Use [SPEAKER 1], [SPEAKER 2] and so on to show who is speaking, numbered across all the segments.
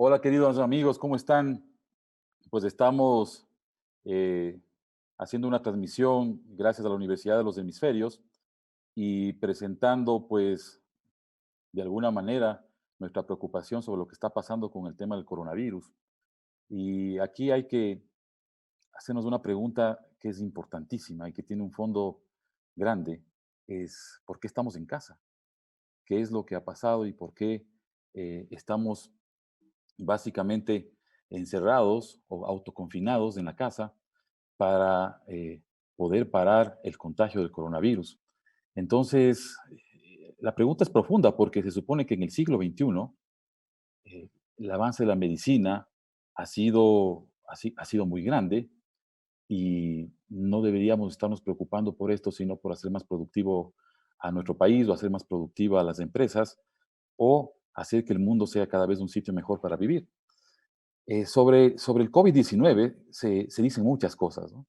[SPEAKER 1] Hola, queridos amigos, ¿cómo están? Pues estamos eh, haciendo una transmisión gracias a la Universidad de los Hemisferios y presentando, pues, de alguna manera, nuestra preocupación sobre lo que está pasando con el tema del coronavirus. Y aquí hay que hacernos una pregunta que es importantísima y que tiene un fondo grande, es ¿por qué estamos en casa? ¿Qué es lo que ha pasado y por qué estamos básicamente encerrados o autoconfinados en la casa para poder parar el contagio del coronavirus? Entonces, la pregunta es profunda porque se supone que en el siglo XXI el avance de la medicina ha sido muy grande y no deberíamos estarnos preocupando por esto, sino por hacer más productivo a nuestro país o hacer más productiva a las empresas o hacer que el mundo sea cada vez un sitio mejor para vivir. Sobre el COVID-19 se dicen muchas cosas, ¿no?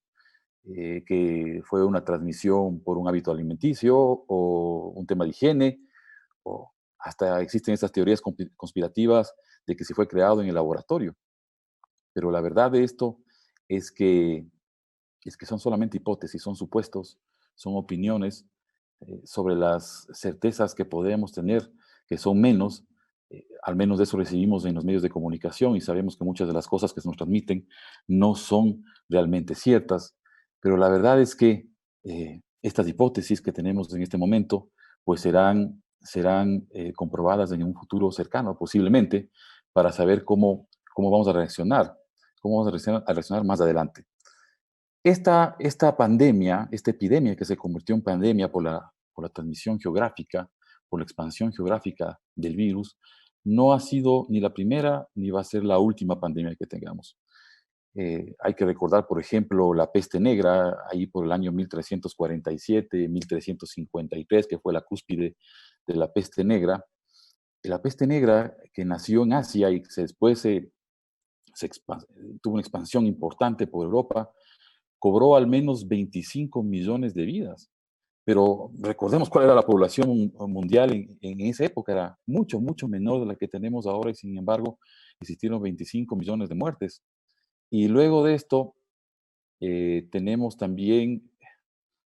[SPEAKER 1] Que fue una transmisión por un hábito alimenticio o un tema de higiene, o hasta existen estas teorías conspirativas de que se fue creado en el laboratorio. Pero la verdad de esto es que, es que son solamente hipótesis, son supuestos, son opiniones sobre las certezas que podemos tener, que son menos. Al menos de eso recibimos en los medios de comunicación y sabemos que muchas de las cosas que se nos transmiten no son realmente ciertas, pero la verdad es que estas hipótesis que tenemos en este momento pues serán comprobadas en un futuro cercano posiblemente para saber cómo vamos a reaccionar, cómo vamos a reaccionar más adelante. Esta pandemia, esta epidemia que se convirtió en pandemia por la transmisión geográfica, por la expansión geográfica del virus, no ha sido ni la primera ni va a ser la última pandemia que tengamos. Hay que recordar, por ejemplo, la peste negra, ahí por el año 1347, 1353, que fue la cúspide de la peste negra. La peste negra que nació en Asia y después tuvo una expansión importante por Europa, cobró al menos 25 millones de vidas. Pero recordemos cuál era la población mundial en esa época, era mucho, mucho menor de la que tenemos ahora y sin embargo existieron 25 millones de muertes. Y luego de esto tenemos también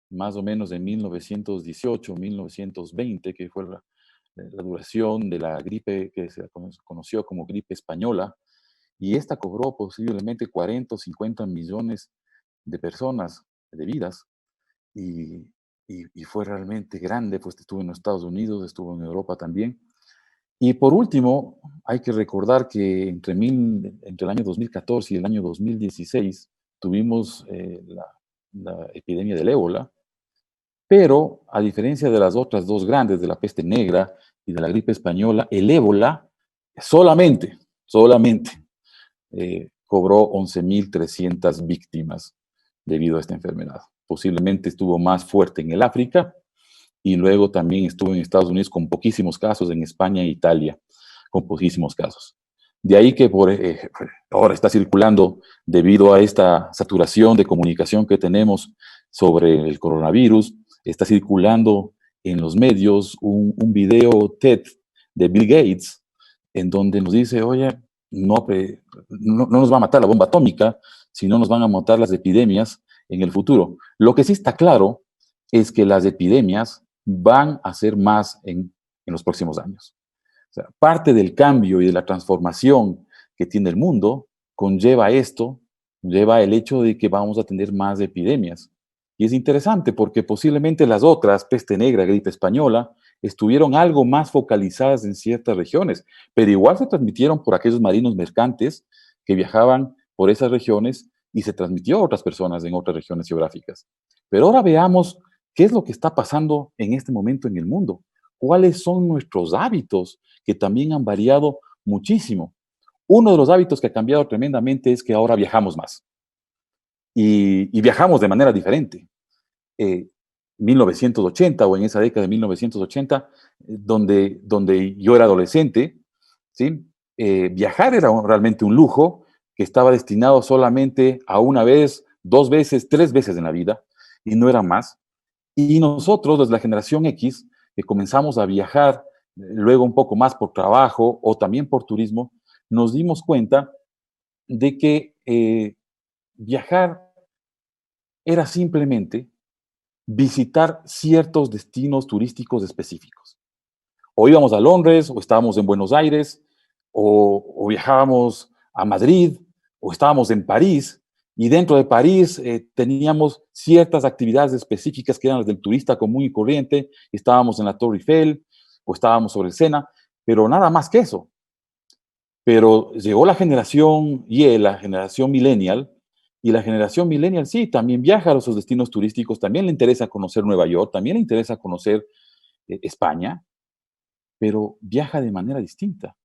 [SPEAKER 1] más o menos en 1918, 1920, que fue la duración de la gripe que se conoció como gripe española, y esta cobró posiblemente 40 o 50 millones de personas, de vidas, y, y fue realmente grande, pues estuvo en los Estados Unidos, estuvo en Europa también. Y por último, hay que recordar que entre el año 2014 y el año 2016 tuvimos la epidemia del ébola, pero a diferencia de las otras dos grandes, de la peste negra y de la gripe española, el ébola solamente cobró 11.300 víctimas debido a esta enfermedad. Posiblemente estuvo más fuerte en el África y luego también estuvo en Estados Unidos con poquísimos casos, en España e Italia con poquísimos casos. De ahí que ahora está circulando, debido a esta saturación de comunicación que tenemos sobre el coronavirus, está circulando en los medios un video TED de Bill Gates, en donde nos dice, oye, no nos va a matar la bomba atómica, sino nos van a matar las epidemias en el futuro. Lo que sí está claro es que las epidemias van a ser más en los próximos años. O sea, parte del cambio y de la transformación que tiene el mundo conlleva esto, lleva el hecho de que vamos a tener más epidemias. Y es interesante porque posiblemente las otras, peste negra, gripe española, estuvieron algo más focalizadas en ciertas regiones, pero igual se transmitieron por aquellos marinos mercantes que viajaban por esas regiones y se transmitió a otras personas en otras regiones geográficas. Pero ahora veamos qué es lo que está pasando en este momento en el mundo. ¿Cuáles son nuestros hábitos que también han variado muchísimo? Uno de los hábitos que ha cambiado tremendamente es que ahora viajamos más y viajamos de manera diferente. Eh, 1980 o en esa década de 1980, donde yo era adolescente, ¿sí? Viajar era realmente un lujo que estaba destinado solamente a una vez, dos veces, tres veces en la vida y no era más. Y nosotros, desde la generación X, que comenzamos a viajar luego un poco más por trabajo o también por turismo, nos dimos cuenta de que viajar era simplemente visitar ciertos destinos turísticos específicos. O íbamos a Londres, o estábamos en Buenos Aires, o viajábamos a Madrid, o estábamos en París, y dentro de París teníamos ciertas actividades específicas que eran las del turista común y corriente, estábamos en la Torre Eiffel, o estábamos sobre el Sena, pero nada más que eso. Pero llegó la generación Y, la generación millennial, y la generación millennial sí, también viaja a esos destinos turísticos, también le interesa conocer Nueva York, también le interesa conocer España, pero viaja de manera distinta.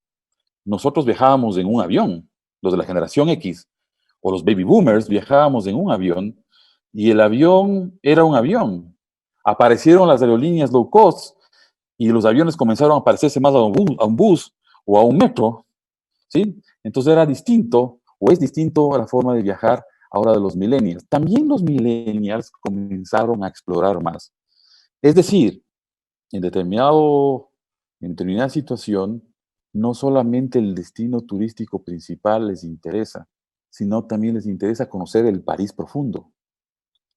[SPEAKER 1] Nosotros viajábamos en un avión, los de la generación X o los baby boomers viajábamos en un avión y el avión era un avión. Aparecieron las aerolíneas low cost y los aviones comenzaron a parecerse más a un bus o a un metro, ¿sí? Entonces era distinto o es distinto a la forma de viajar ahora de los millennials. También los millennials comenzaron a explorar más. Es decir, en determinada situación, no solamente el destino turístico principal les interesa, sino también les interesa conocer el París profundo,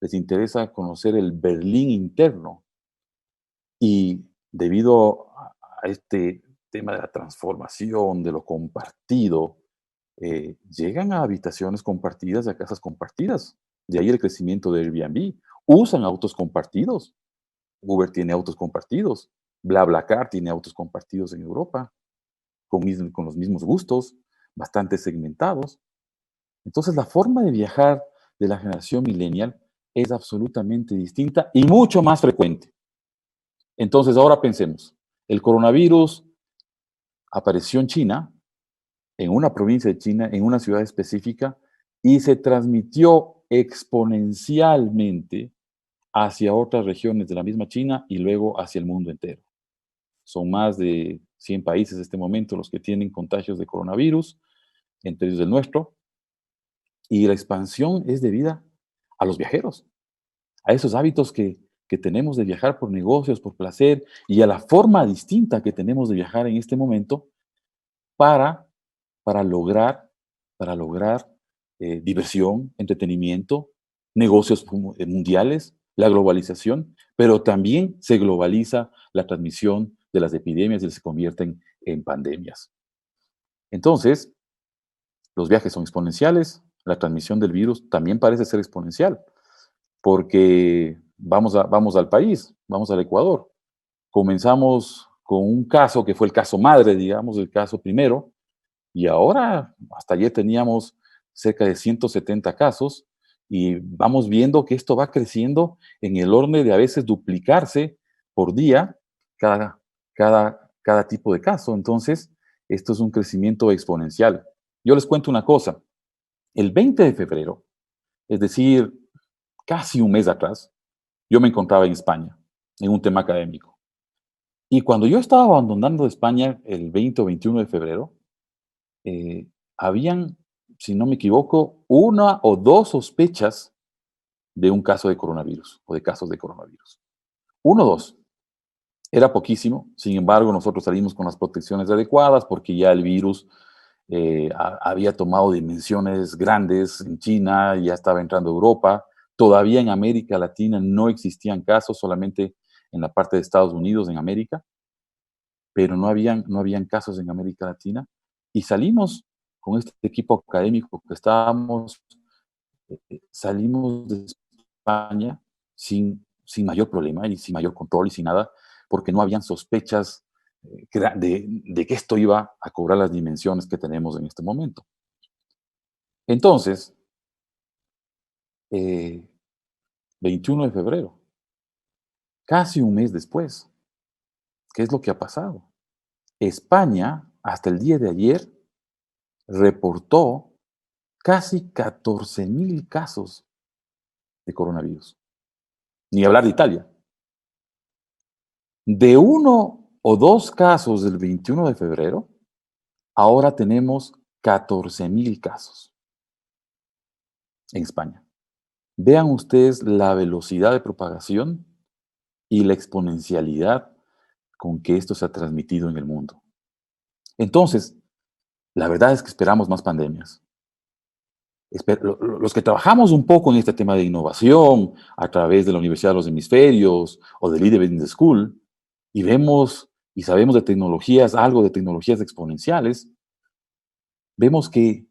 [SPEAKER 1] les interesa conocer el Berlín interno. Y debido a este tema de la transformación, de lo compartido, llegan a habitaciones compartidas, a casas compartidas. De ahí el crecimiento de Airbnb. Usan autos compartidos. Uber tiene autos compartidos, BlaBlaCar tiene autos compartidos en Europa, con los mismos gustos, bastante segmentados. Entonces, la forma de viajar de la generación millennial es absolutamente distinta y mucho más frecuente. Entonces, ahora pensemos, el coronavirus apareció en China, en una provincia de China, en una ciudad específica, y se transmitió exponencialmente hacia otras regiones de la misma China y luego hacia el mundo entero. Son más de 100 países en este momento los que tienen contagios de coronavirus, entre ellos el nuestro, y la expansión es debida a los viajeros, a esos hábitos que tenemos de viajar por negocios, por placer, y a la forma distinta que tenemos de viajar en este momento para, para lograr, para lograr diversión, entretenimiento, negocios mundiales, la globalización, pero también se globaliza la transmisión de las epidemias y se convierten en pandemias. Entonces, los viajes son exponenciales, la transmisión del virus también parece ser exponencial, porque vamos al país, vamos al Ecuador. Comenzamos con un caso que fue el caso madre, digamos, el caso primero, y ahora, hasta ayer teníamos cerca de 170 casos y vamos viendo que esto va creciendo en el orden de a veces duplicarse por día cada, cada tipo de caso. Entonces, esto es un crecimiento exponencial. Yo les cuento una cosa. El 20 de febrero, es decir, casi un mes atrás, yo me encontraba en España, en un tema académico. Y cuando yo estaba abandonando España el 20 o 21 de febrero, habían, si no me equivoco, una o dos sospechas de un caso de coronavirus o de casos de coronavirus. Uno o dos. Era poquísimo, sin embargo, nosotros salimos con las protecciones adecuadas porque ya el virus había tomado dimensiones grandes en China, ya estaba entrando a Europa. Todavía en América Latina no existían casos, solamente en la parte de Estados Unidos, en América, pero no habían casos en América Latina. Y salimos con este equipo académico que estábamos, salimos de España sin mayor problema y sin mayor control y sin nada, porque no habían sospechas de que esto iba a cobrar las dimensiones que tenemos en este momento. Entonces, eh, 21 de febrero, casi un mes después, ¿qué es lo que ha pasado? España, hasta el día de ayer, reportó casi 14,000 casos de coronavirus. Ni hablar de Italia. De uno o dos casos del 21 de febrero, ahora tenemos 14,000 casos en España. Vean ustedes la velocidad de propagación y la exponencialidad con que esto se ha transmitido en el mundo. Entonces, La verdad es que esperamos más pandemias. Los que trabajamos un poco en este tema de innovación a través de la Universidad de los Hemisferios o de Leader Business School, y vemos y sabemos de tecnologías, algo de tecnologías exponenciales, vemos que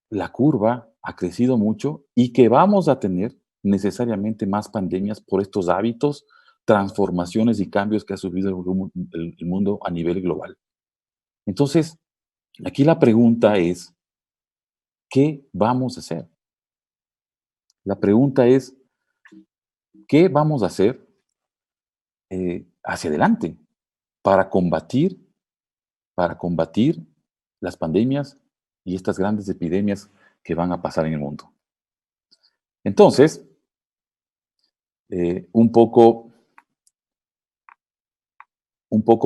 [SPEAKER 1] la curva ha crecido mucho y que vamos a tener necesariamente más pandemias por estos hábitos, transformaciones y cambios que ha sufrido el mundo a nivel global. Entonces, aquí la pregunta es, ¿qué vamos a hacer? La pregunta es, ¿qué vamos a hacer hacia adelante para combatir, para combatir las pandemias y estas grandes epidemias que van a pasar en el mundo? Entonces, un poco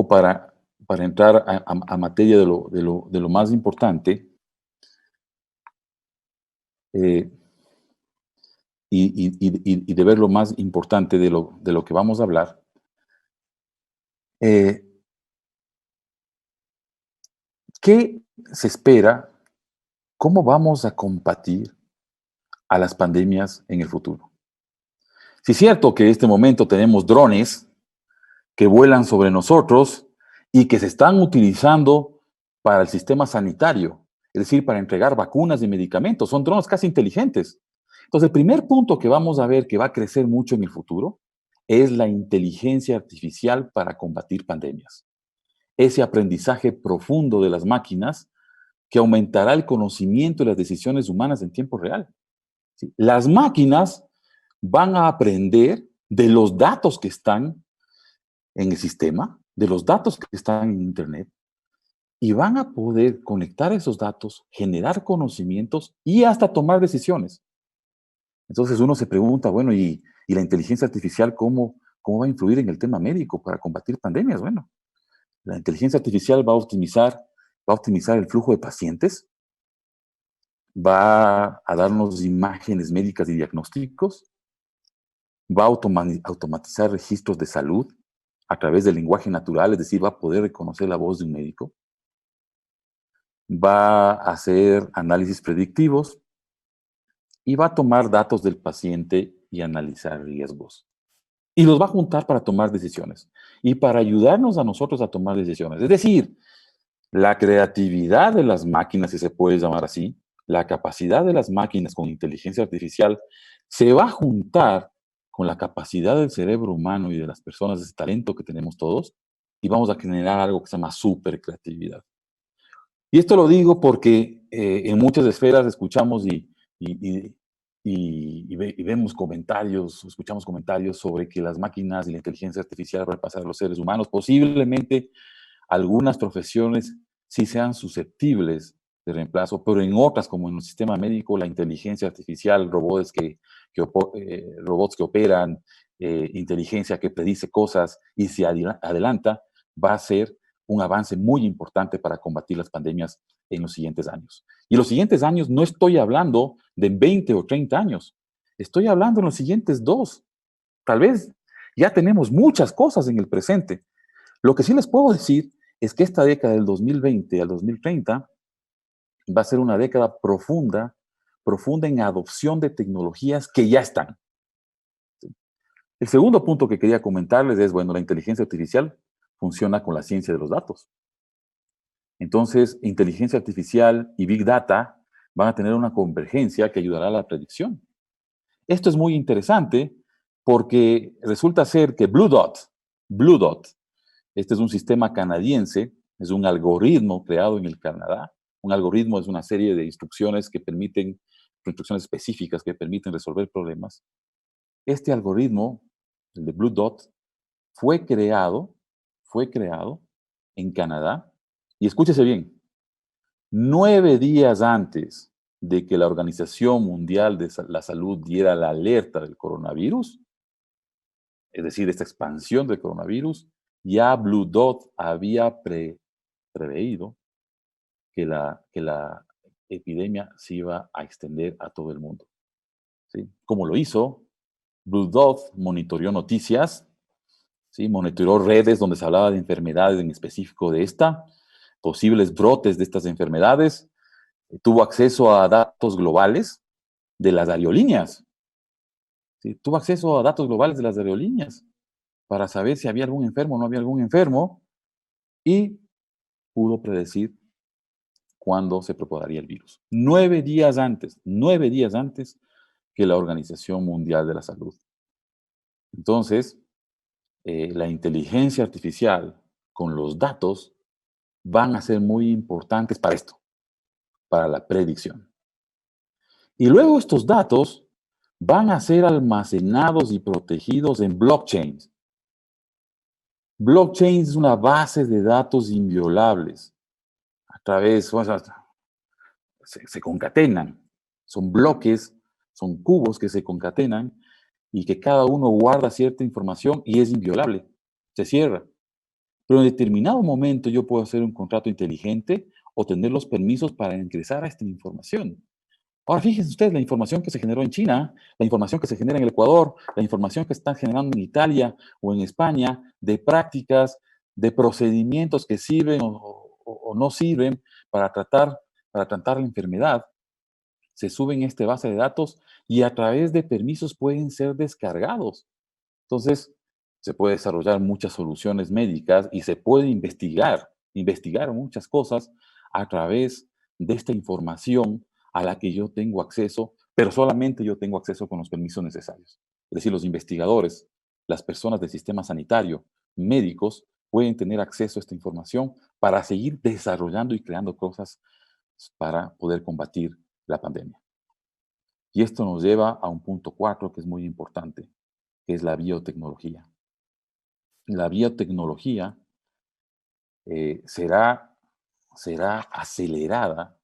[SPEAKER 1] para entrar a materia de lo más importante eh, y de ver lo más importante de lo que vamos a hablar, eh, ¿qué se espera? ¿Cómo vamos a combatir a las pandemias en el futuro? Si es cierto que en este momento tenemos drones que vuelan sobre nosotros y que se están utilizando para el sistema sanitario, es decir, para entregar vacunas y medicamentos. Son drones casi inteligentes. Entonces, el primer punto que vamos a ver que va a crecer mucho en el futuro es la inteligencia artificial para combatir pandemias. Ese aprendizaje profundo de las máquinas que aumentará el conocimiento y las decisiones humanas en tiempo real. ¿Sí? Las máquinas van a aprender de los datos que están en el sistema, de los datos que están en Internet, y van a poder conectar esos datos, generar conocimientos y hasta tomar decisiones. Entonces uno se pregunta, bueno, ¿y la inteligencia artificial cómo va a influir en el tema médico para combatir pandemias? Bueno, la inteligencia artificial va a optimizar el flujo de pacientes, va a darnos imágenes médicas y diagnósticos, va a automatizar registros de salud a través del lenguaje natural, es decir, va a poder reconocer la voz de un médico, va a hacer análisis predictivos y va a tomar datos del paciente y analizar riesgos. Y los va a juntar para tomar decisiones y para ayudarnos a nosotros a tomar decisiones. Es decir, la creatividad de las máquinas, si se puede llamar así, la capacidad de las máquinas con inteligencia artificial, se va a juntar con la capacidad del cerebro humano y de las personas, ese talento que tenemos todos, y vamos a generar algo que se llama supercreatividad. Y esto lo digo porque en muchas esferas escuchamos y, y vemos comentarios, escuchamos comentarios sobre que las máquinas y la inteligencia artificial van a pasar a los seres humanos. Posiblemente algunas profesiones sí sean susceptibles de reemplazo, pero en otras, como en el sistema médico, la inteligencia artificial, robots que operan, inteligencia que predice cosas y se adelanta, va a ser un avance muy importante para combatir las pandemias en los siguientes años. Y los siguientes años no estoy hablando de 20 o 30 años, estoy hablando en los siguientes 2. Tal vez ya tenemos muchas cosas en el presente. Lo que sí les puedo decir es que esta década del 2020 al 2030 va a ser una década profunda, profunda en adopción de tecnologías que ya están. El segundo punto que quería comentarles es, bueno, la inteligencia artificial funciona con la ciencia de los datos. Entonces, inteligencia artificial y Big Data van a tener una convergencia que ayudará a la predicción. Esto es muy interesante porque resulta ser que Blue Dot, este es un sistema canadiense, es un algoritmo creado en el Canadá. Un algoritmo es una serie de instrucciones que permiten, instrucciones específicas que permiten resolver problemas. Este algoritmo, el de Blue Dot, fue creado en Canadá. Y escúchese bien, 9 días antes de que la Organización Mundial de la Salud diera la alerta del coronavirus, es decir, esta expansión del coronavirus, ya Blue Dot había preveído que la epidemia se iba a extender a todo el mundo. ¿Sí? ¿Cómo lo hizo? Blue Dot monitoreó noticias, ¿sí? Monitoreó redes donde se hablaba de enfermedades en específico de esta. posibles brotes de estas enfermedades, tuvo acceso a datos globales de las aerolíneas. ¿Sí? Tuvo acceso a datos globales de las aerolíneas para saber si había algún enfermo o no había algún enfermo y pudo predecir cuándo se propagaría el virus. 9 días antes que la Organización Mundial de la Salud. Entonces, la inteligencia artificial con los datos van a ser muy importantes para esto, para la predicción. Y luego estos datos van a ser almacenados y protegidos en blockchains. Blockchain es una base de datos inviolables. A través, se concatenan. Son bloques, son cubos que se concatenan y que cada uno guarda cierta información y es inviolable. Se cierra. Pero en determinado momento yo puedo hacer un contrato inteligente o tener los permisos para ingresar a esta información. Ahora fíjense ustedes la información que se generó en China, la información que se genera en el Ecuador, la información que están generando en Italia o en España, de prácticas, de procedimientos que sirven o no sirven para tratar la enfermedad, se suben a esta base de datos y a través de permisos pueden ser descargados. Entonces, se puede desarrollar muchas soluciones médicas y se puede investigar muchas cosas a través de esta información a la que yo tengo acceso, pero solamente yo tengo acceso con los permisos necesarios. Es decir, los investigadores, las personas del sistema sanitario, médicos, pueden tener acceso a esta información para seguir desarrollando y creando cosas para poder combatir la pandemia. Y esto nos lleva a un punto 4 que es muy importante, que es la biotecnología. La biotecnología será acelerada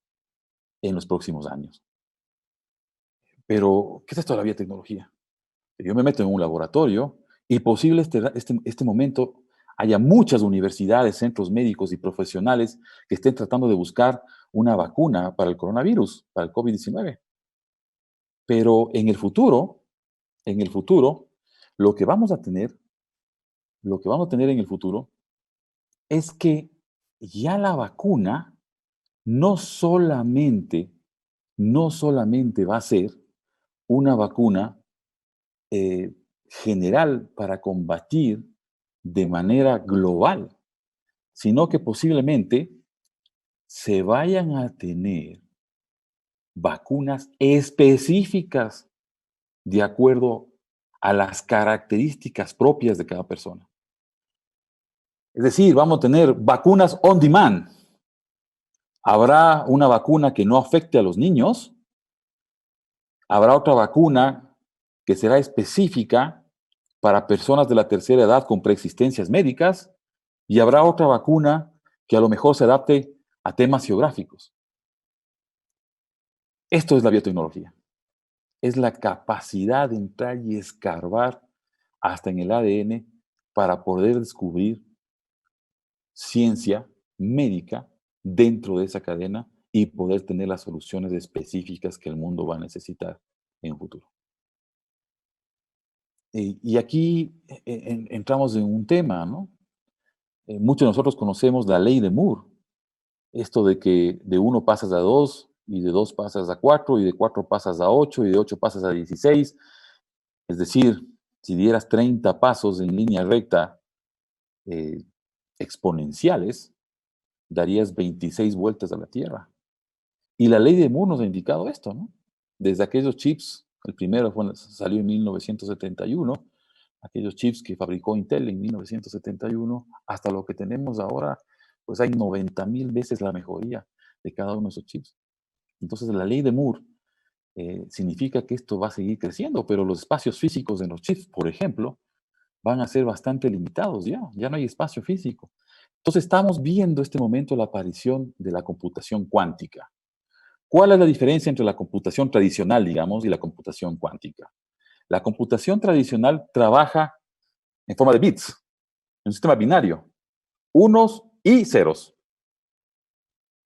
[SPEAKER 1] en los próximos años. Pero, ¿qué es esto de la biotecnología? Yo me meto en un laboratorio y posible este momento haya muchas universidades, centros médicos y profesionales que estén tratando de buscar una vacuna para el coronavirus, para el COVID-19. Pero en el futuro, lo que vamos a tener, lo que vamos a tener en el futuro es que ya la vacuna no solamente, no solamente va a ser una vacuna general para combatir de manera global, sino que posiblemente se vayan a tener vacunas específicas de acuerdo a las características propias de cada persona. Es decir, vamos a tener vacunas on demand. Habrá una vacuna que no afecte a los niños, habrá otra vacuna que será específica para personas de la tercera edad con preexistencias médicas y habrá otra vacuna que a lo mejor se adapte a temas geográficos. Esto es la biotecnología. Es la capacidad de entrar y escarbar hasta en el ADN para poder descubrir ciencia médica dentro de esa cadena y poder tener las soluciones específicas que el mundo va a necesitar en un futuro. Y aquí entramos en un tema, ¿no? Muchos de nosotros conocemos la ley de Moore, esto de que de 1 pasas a 2, y de 2 pasas a 4, y de 4 pasas a 8, y de 8 pasas a 16. Es decir, si dieras 30 pasos en línea recta exponenciales, darías 26 vueltas a la Tierra. Y la ley de Moore nos ha indicado esto, ¿no? Desde aquellos chips, el primero salió en 1971, aquellos chips que fabricó Intel en 1971, hasta lo que tenemos ahora, pues hay 90,000 veces la mejoría de cada uno de esos chips. Entonces, la ley de Moore significa que esto va a seguir creciendo, pero los espacios físicos de los chips, por ejemplo, van a ser bastante limitados ya no hay espacio físico. Entonces, estamos viendo este momento la aparición de la computación cuántica. ¿Cuál es la diferencia entre la computación tradicional, digamos, y la computación cuántica? La computación tradicional trabaja en forma de bits, en un sistema binario, unos y ceros.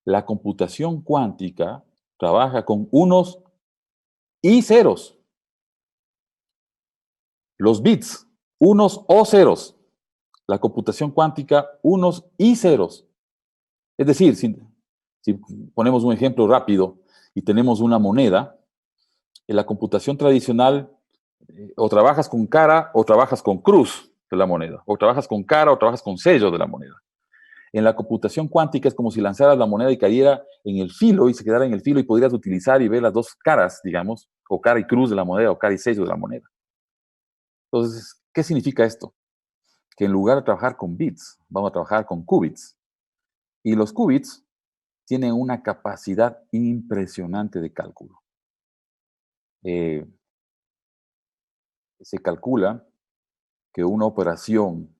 [SPEAKER 1] La computación cuántica trabaja con unos y ceros. Los bits, unos o ceros. La computación cuántica, unos y ceros. Es decir, si ponemos un ejemplo rápido y tenemos una moneda, en la computación tradicional o trabajas con cara o trabajas con cruz de la moneda, o trabajas con cara o trabajas con sello de la moneda. En la computación cuántica es como si lanzaras la moneda y cayera en el filo y se quedara en el filo y podrías utilizar y ver las dos caras, digamos, o cara y cruz de la moneda o cara y sello de la moneda. Entonces, ¿qué significa esto? Que en lugar de trabajar con bits, vamos a trabajar con qubits. Y los qubits tienen una capacidad impresionante de cálculo. Eh, Se calcula que una operación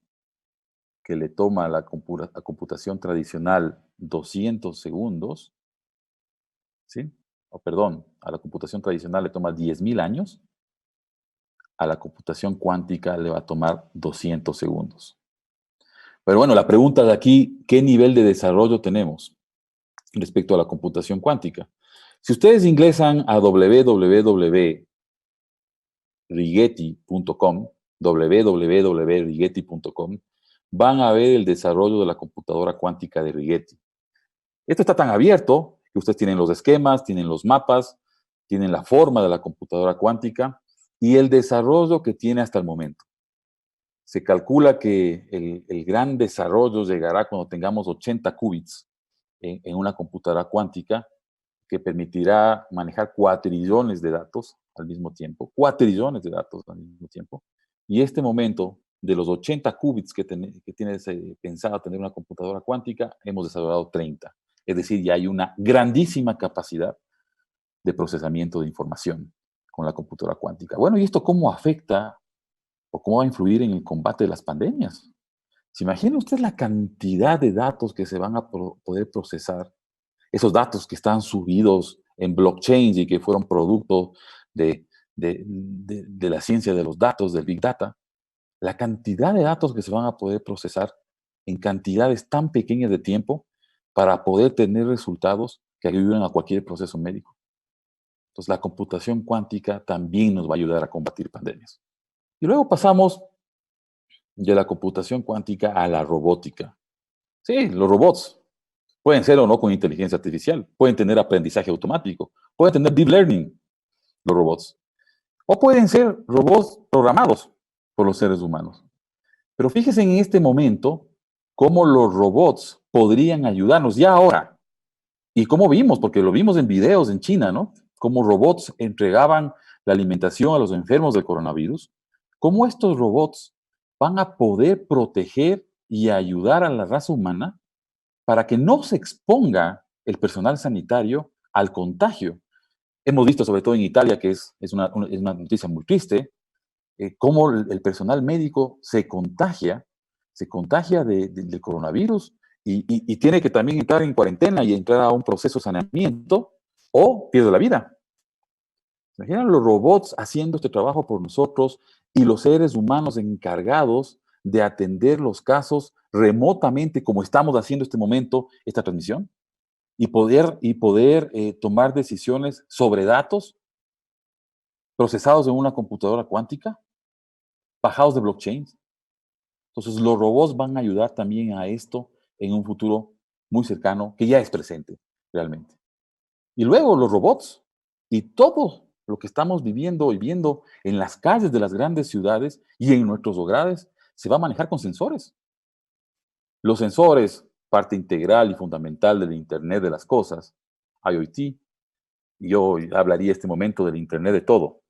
[SPEAKER 1] que le toma a la computación tradicional 200 segundos, ¿sí? O perdón, a la computación tradicional le toma 10.000 años, a la computación cuántica le va a tomar 200 segundos. Pero bueno, la pregunta de aquí, ¿qué nivel de desarrollo tenemos respecto a la computación cuántica? Si ustedes ingresan a www.rigetti.com, van a ver el desarrollo de la computadora cuántica de Rigetti. Esto está tan abierto que ustedes tienen los esquemas, tienen los mapas, tienen la forma de la computadora cuántica y el desarrollo que tiene hasta el momento. Se calcula que el gran desarrollo llegará cuando tengamos 80 qubits en una computadora cuántica que permitirá manejar cuatrillones de datos al mismo tiempo, cuatrillones de datos al mismo tiempo. Y este momento, de los 80 qubits que tienes pensado tener una computadora cuántica, hemos desarrollado 30. Es decir, ya hay una grandísima capacidad de procesamiento de información con la computadora cuántica. Bueno, ¿y esto cómo afecta o cómo va a influir en el combate de las pandemias? ¿Se imagina usted la cantidad de datos que se van a poder procesar? Esos datos que están subidos en blockchain y que fueron producto de, de la ciencia de los datos, del Big Data, la cantidad de datos que se van a poder procesar en cantidades tan pequeñas de tiempo para poder tener resultados que ayuden a cualquier proceso médico. Entonces, la computación cuántica también nos va a ayudar a combatir pandemias. Y luego pasamos de la computación cuántica a la robótica. Sí, los robots pueden ser o no con inteligencia artificial, pueden tener aprendizaje automático, pueden tener deep learning los robots, o pueden ser robots programados por los seres humanos. Pero fíjese en este momento cómo los robots podrían ayudarnos ya ahora. Y cómo vimos, porque lo vimos en videos en China, ¿no? Cómo robots entregaban la alimentación a los enfermos del coronavirus. Cómo estos robots van a poder proteger y ayudar a la raza humana para que no se exponga el personal sanitario al contagio. Hemos visto, sobre todo en Italia, que es una noticia muy triste, cómo el personal médico se contagia del coronavirus y tiene que también entrar en cuarentena y entrar a un proceso de saneamiento o pierde la vida. Imaginan los robots haciendo este trabajo por nosotros y los seres humanos encargados de atender los casos remotamente, como estamos haciendo este momento, esta transmisión, y poder tomar decisiones sobre datos procesados en una computadora cuántica, bajados de blockchain. Entonces, los robots van a ayudar también a esto en un futuro muy cercano, que ya es presente realmente. Y luego los robots y todo lo que estamos viviendo y viendo en las calles de las grandes ciudades y en nuestros hogares se va a manejar con sensores. Los sensores, parte integral y fundamental del Internet de las cosas, IoT, y yo hablaría este momento del Internet de todo.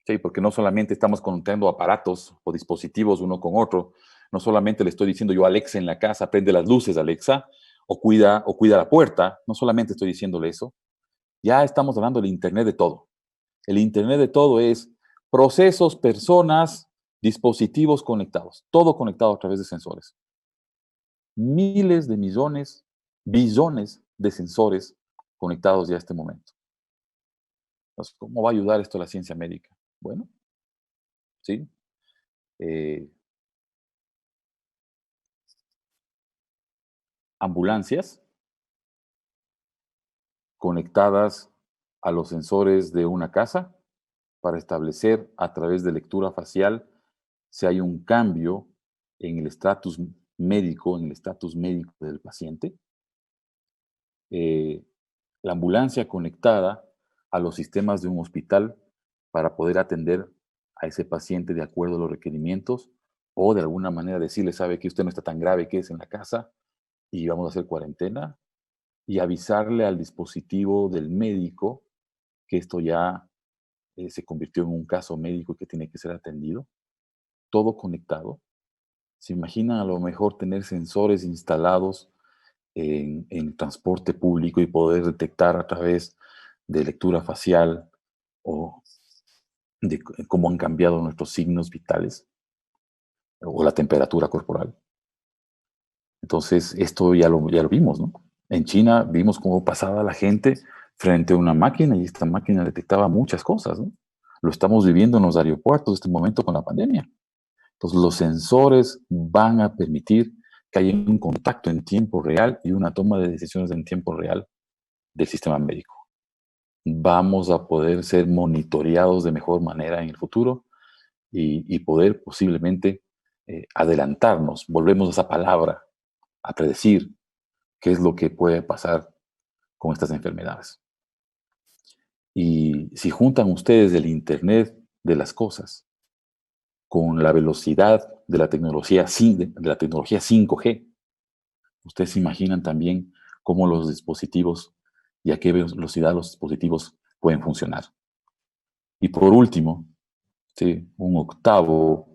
[SPEAKER 1] Sí, porque no solamente estamos conectando aparatos o dispositivos uno con otro, no solamente le estoy diciendo yo a Alexa en la casa, prende las luces, Alexa, o cuida la puerta, no solamente estoy diciéndole eso, ya estamos hablando del Internet de todo. El Internet de todo es procesos, personas, dispositivos conectados, todo conectado a través de sensores. Miles de millones, billones de sensores conectados ya a este momento. Entonces, ¿cómo va a ayudar esto a la ciencia médica? Bueno, sí. eh, Ambulancias conectadas a los sensores de una casa para establecer a través de lectura facial si hay un cambio en el estatus médico del paciente. eh, la ambulancia conectada a los sistemas de un hospital para poder atender a ese paciente de acuerdo a los requerimientos o de alguna manera decirle, sabe que usted no está tan grave, que es en la casa y vamos a hacer cuarentena y avisarle al dispositivo del médico que esto ya se convirtió en un caso médico que tiene que ser atendido, todo conectado. ¿Se imaginan a lo mejor tener sensores instalados en transporte público y poder detectar a través de lectura facial o de cómo han cambiado nuestros signos vitales o la temperatura corporal? Entonces, esto ya lo vimos, ¿no? En China vimos cómo pasaba la gente frente a una máquina y esta máquina detectaba muchas cosas, ¿no? Lo estamos viviendo en los aeropuertos en este momento con la pandemia. Entonces, los sensores van a permitir que haya un contacto en tiempo real y una toma de decisiones en tiempo real del sistema médico. Vamos a poder ser monitoreados de mejor manera en el futuro y poder posiblemente adelantarnos. Volvemos a esa palabra, a predecir qué es lo que puede pasar con estas enfermedades. Y si juntan ustedes el Internet de las cosas con la velocidad de la tecnología, de la tecnología 5G, ustedes se imaginan también cómo los dispositivos y a qué velocidad los dispositivos pueden funcionar. Y por último, ¿sí? Un octavo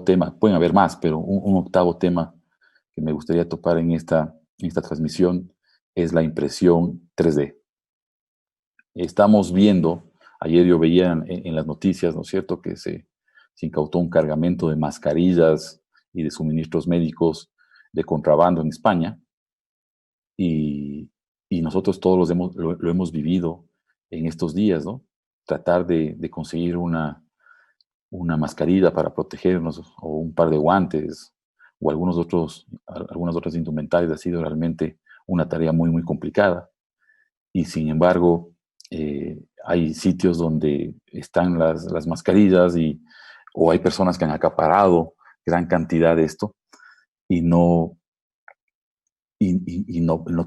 [SPEAKER 1] tema, pueden haber más, pero un octavo tema que me gustaría topar en esta transmisión es la impresión 3D. Estamos viendo, ayer yo veía en las noticias, ¿no es cierto?, que se incautó un cargamento de mascarillas y de suministros médicos de contrabando en España y, y nosotros todos lo hemos vivido en estos días, ¿no? Tratar de conseguir una mascarilla para protegernos o un par de guantes o algunas otras indumentarias ha sido realmente una tarea muy, muy complicada. Y sin embargo, hay sitios donde están las mascarillas o hay personas que han acaparado gran cantidad de esto y no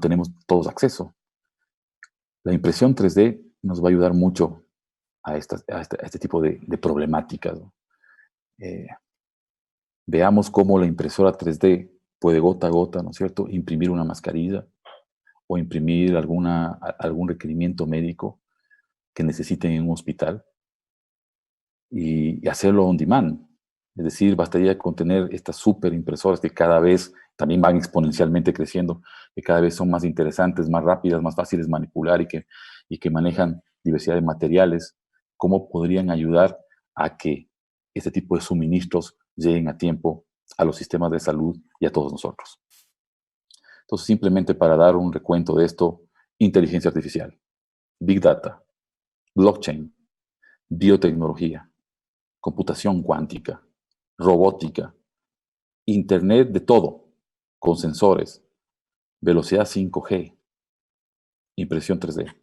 [SPEAKER 1] tenemos todos acceso. La impresión 3D nos va a ayudar mucho a este tipo de problemáticas, ¿no? Eh, Veamos cómo la impresora 3D puede gota a gota, ¿no es cierto?, imprimir una mascarilla o imprimir algún requerimiento médico que necesiten en un hospital y hacerlo on demand. Es decir, bastaría con tener estas super impresoras que cada vez también van exponencialmente creciendo, que cada vez son más interesantes, más rápidas, más fáciles de manipular y que manejan diversidad de materiales. ¿Cómo podrían ayudar a que este tipo de suministros lleguen a tiempo a los sistemas de salud y a todos nosotros? Entonces, simplemente para dar un recuento de esto: inteligencia artificial, big data, blockchain, biotecnología, computación cuántica, robótica, internet de todo, con sensores, velocidad 5G, impresión 3D.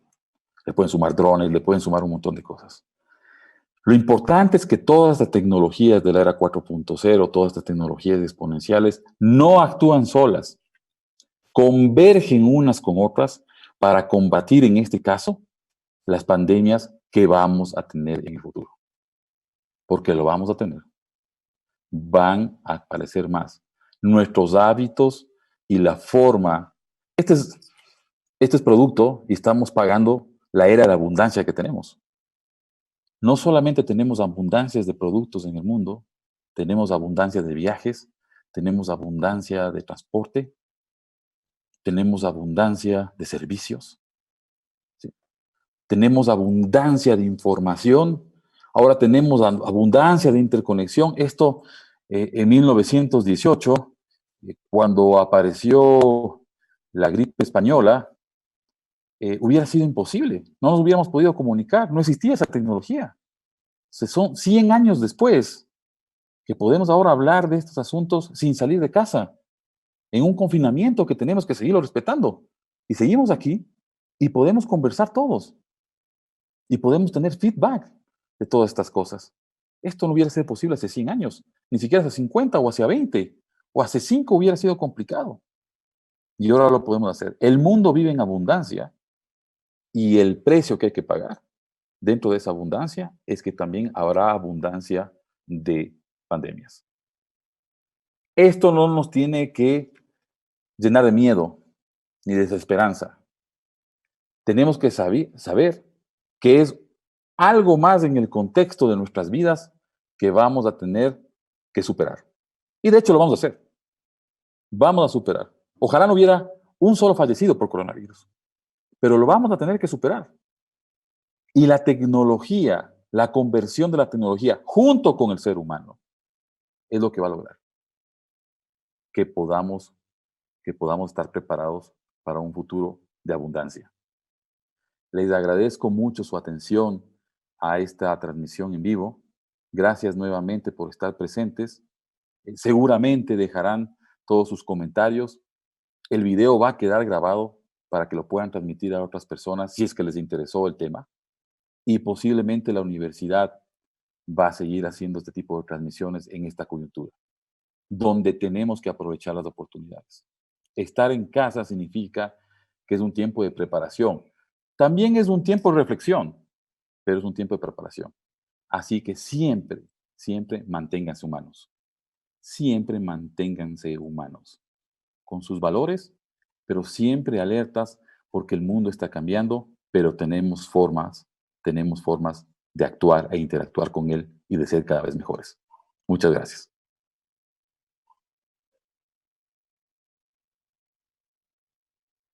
[SPEAKER 1] Le pueden sumar drones, le pueden sumar un montón de cosas. Lo importante es que todas las tecnologías de la era 4.0, todas estas tecnologías exponenciales, no actúan solas, convergen unas con otras para combatir, en este caso, las pandemias que vamos a tener en el futuro. Porque lo vamos a tener. Van a aparecer más. Nuestros hábitos y la forma. Este es producto y estamos pagando la era de abundancia que tenemos. No solamente tenemos abundancias de productos en el mundo, tenemos abundancia de viajes, tenemos abundancia de transporte, tenemos abundancia de servicios, ¿sí? Tenemos abundancia de información, ahora tenemos abundancia de interconexión. Esto en 1918, cuando apareció la gripe española, hubiera sido imposible. No nos hubiéramos podido comunicar, no existía esa tecnología. Son 100 años después que podemos ahora hablar de estos asuntos sin salir de casa, en un confinamiento que tenemos que seguirlo respetando. Y seguimos aquí y podemos conversar todos y podemos tener feedback de todas estas cosas. Esto no hubiera sido posible hace 100 años, ni siquiera hace 50 o hace 20 o hace 5 hubiera sido complicado. y ahora lo podemos hacer. El mundo vive en abundancia y el precio que hay que pagar dentro de esa abundancia es que también habrá abundancia de pandemias. Esto no nos tiene que llenar de miedo ni de desesperanza. Tenemos que saber que es algo más en el contexto de nuestras vidas que vamos a tener que superar. Y de hecho lo vamos a hacer. Vamos a superar. Ojalá no hubiera un solo fallecido por coronavirus, pero lo vamos a tener que superar. Y la tecnología, la conversión de la tecnología junto con el ser humano es lo que va a lograr que podamos, que podamos estar preparados para un futuro de abundancia. Les agradezco mucho su atención a esta transmisión en vivo. Gracias nuevamente por estar presentes. Seguramente dejarán todos sus comentarios. El video va a quedar grabado para que lo puedan transmitir a otras personas si es que les interesó el tema. Y posiblemente la universidad va a seguir haciendo este tipo de transmisiones en esta coyuntura, donde tenemos que aprovechar las oportunidades. Estar en casa significa que es un tiempo de preparación. También es un tiempo de reflexión, pero es un tiempo de preparación. Así que siempre, siempre manténganse humanos. Siempre manténganse humanos con sus valores, pero siempre alertas porque el mundo está cambiando, pero tenemos formas de actuar e interactuar con él y de ser cada vez mejores. Muchas gracias.